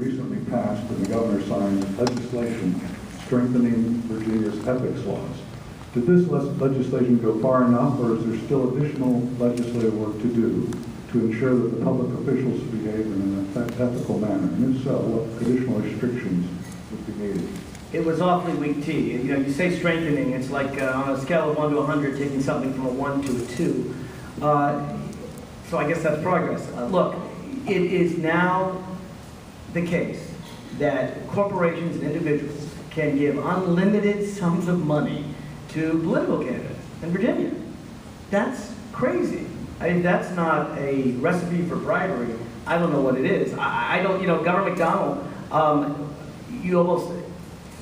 recently passed and the governor signed legislation strengthening Virginia's ethics laws. Did this legislation go far enough, or is there still additional legislative work to do to ensure that the public officials behave in an ethical manner? And if so, what additional restrictions would be needed? It was awfully weak tea. You know, you say strengthening, it's like on a scale of 1 to 100, taking something from a 1 to a 2. So I guess that's progress. Look, it is now the case that corporations and individuals can give unlimited sums of money to political candidates in Virginia. That's crazy. I mean, that's not a recipe for bribery. I don't know what it is. I don't, you know, Governor McDonnell,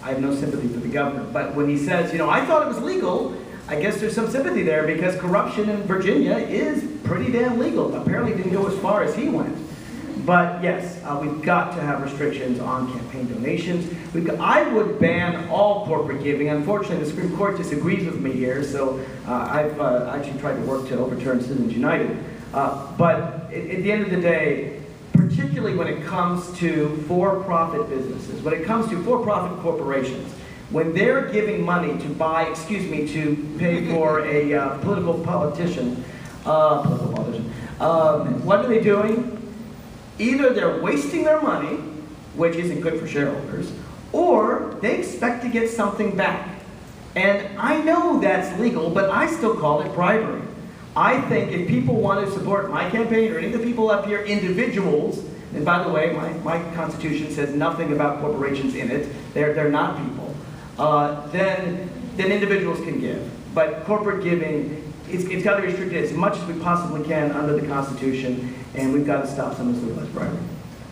I have no sympathy for the governor, but when he says, you know, I thought it was legal, I guess there's some sympathy there because corruption in Virginia is pretty damn legal. Apparently didn't go as far as he went. But yes, we've got to have restrictions on campaign donations. I would ban all corporate giving. Unfortunately, the Supreme Court disagrees with me here, so I've actually tried to work to overturn Citizens United. But at the end of the day, particularly when it comes to for-profit businesses, when it comes to for-profit corporations, when they're giving money to to pay for a political politician, what are they doing? Either they're wasting their money, which isn't good for shareholders, or they expect to get something back. And I know that's legal, but I still call it bribery. I think if people want to support my campaign or any of the people up here, individuals, and by the way, my Constitution says nothing about corporations in it, they're not people, then individuals can give. But corporate giving, it's got to be restricted as much as we possibly can under the Constitution, and we've got to stop some of this legalized bribery.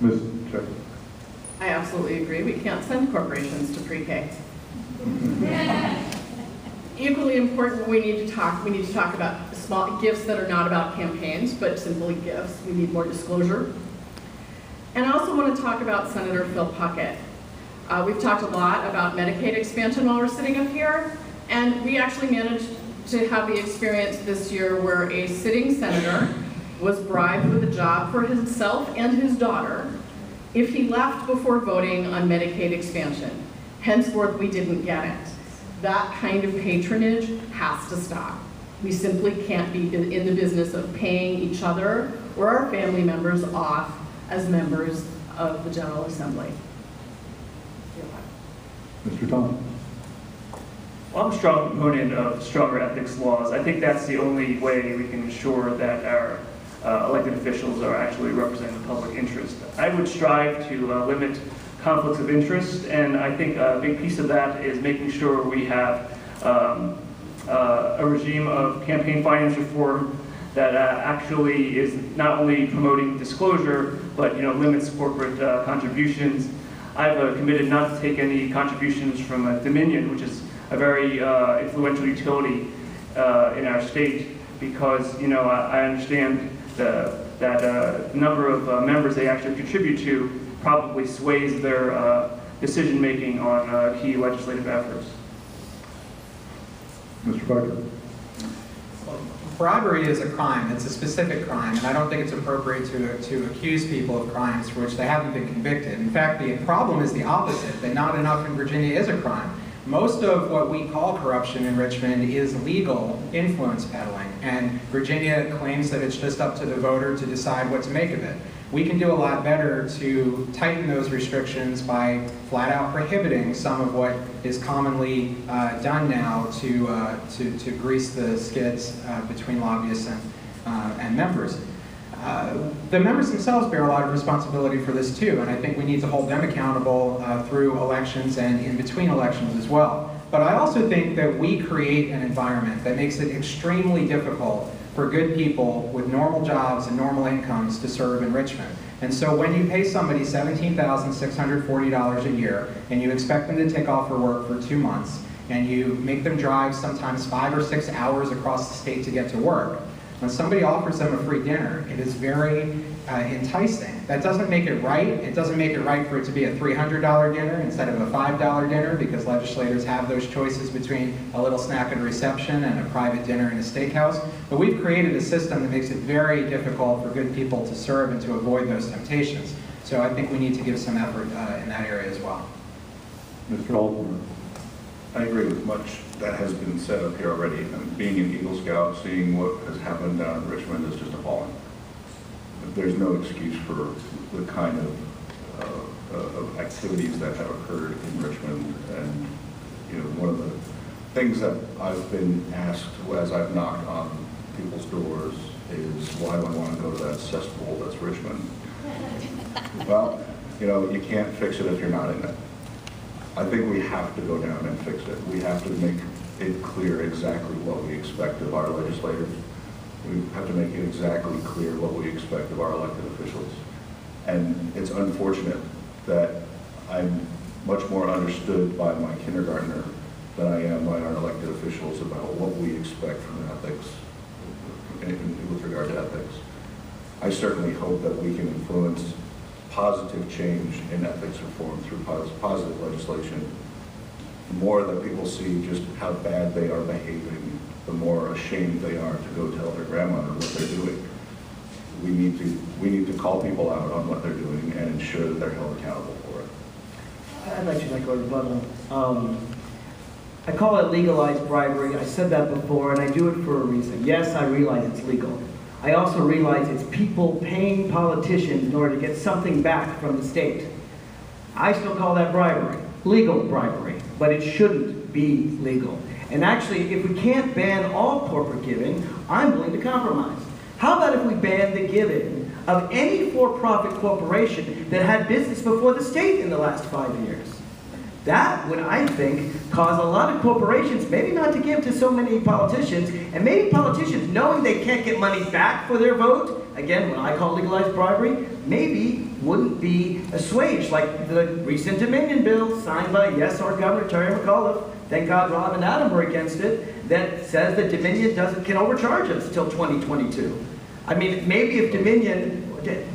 Ms. Check. I absolutely agree. We can't send corporations to pre-K. Equally important, we need to talk about small gifts that are not about campaigns, but simply gifts. We need more disclosure. And I also want to talk about Senator Phil Puckett. We've talked a lot about Medicaid expansion while we're sitting up here, and we actually managed to have the experience this year where a sitting senator was bribed with a job for himself and his daughter if he left before voting on Medicaid expansion. Henceforth, we didn't get it. That kind of patronage has to stop. We simply can't be in the business of paying each other or our family members off as members of the General Assembly. Mr. Thomas. Well, I'm a strong proponent of stronger ethics laws. I think that's the only way we can ensure that our elected officials are actually representing the public interest. I would strive to limit conflicts of interest, and I think a big piece of that is making sure we have a regime of campaign finance reform that actually is not only promoting disclosure, but limits corporate contributions. I've committed not to take any contributions from Dominion, which is a very influential utility in our state, because I understand that the number of members they actually contribute to probably sways their decision making on key legislative efforts. Mr. Parker. Bribery is a crime. It's a specific crime, and I don't think it's appropriate to accuse people of crimes for which they haven't been convicted. In fact, the problem is the opposite, that not enough in Virginia is a crime. Most of what we call corruption in Richmond is legal influence peddling, and Virginia claims that it's just up to the voter to decide what to make of it. We can do a lot better to tighten those restrictions by flat out prohibiting some of what is commonly done now to grease the skids between lobbyists and members. The members themselves bear a lot of responsibility for this too, and I think we need to hold them accountable through elections and in between elections as well. But I also think that we create an environment that makes it extremely difficult for good people with normal jobs and normal incomes to serve in Richmond. And so when you pay somebody $17,640 a year and you expect them to take off for work for 2 months, and you make them drive sometimes 5 or 6 hours across the state to get to work, when somebody offers them a free dinner, it is very enticing. That doesn't make it right. It doesn't make it right for it to be a $300 dinner instead of a $5 dinner, because legislators have those choices between a little snack at a reception and a private dinner in a steakhouse. But we've created a system that makes it very difficult for good people to serve and to avoid those temptations. So I think we need to give some effort in that area as well. Mr. Altman. I agree with much that has been said up here already. And being an Eagle Scout, seeing what has happened down in Richmond is just appalling. There's no excuse for the kind of activities that have occurred in Richmond. And one of the things that I've been asked as I've knocked on people's doors is, why do I want to go to that cesspool that's Richmond? Well, you can't fix it if you're not in it. I think we have to go down and fix it. We have to make it clear exactly what we expect of our legislators. We have to make it exactly clear what we expect of our elected officials. And it's unfortunate that I'm much more understood by my kindergartner than I am by our elected officials about what we expect from ethics, with regard to ethics. I certainly hope that we can influence positive change in ethics reform through positive legislation. The more that people see just how bad they are behaving, the more ashamed they are to go tell their grandmother what they're doing. We need to call people out on what they're doing and ensure that they're held accountable for it. I'd actually like to rebuttal. I call it legalized bribery. I said that before, and I do it for a reason. Yes, I realize it's legal. I also realize it's people paying politicians in order to get something back from the state. I still call that bribery, legal bribery, but it shouldn't be legal. And actually, if we can't ban all corporate giving, I'm willing to compromise. How about if we ban the giving of any for-profit corporation that had business before the state in the last 5 years? That would, I think, cause a lot of corporations maybe not to give to so many politicians, and maybe politicians, knowing they can't get money back for their vote, again, what I call legalized bribery, maybe wouldn't be assuaged, like the recent Dominion bill signed by, yes, our Governor Terry McAuliffe, thank God Rob and Adam were against it, that says that Dominion can overcharge us till 2022. I mean, maybe if Dominion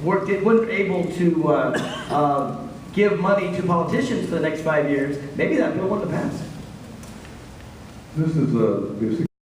wasn't able to give money to politicians for the next 5 years, maybe that bill wouldn't have passed. This is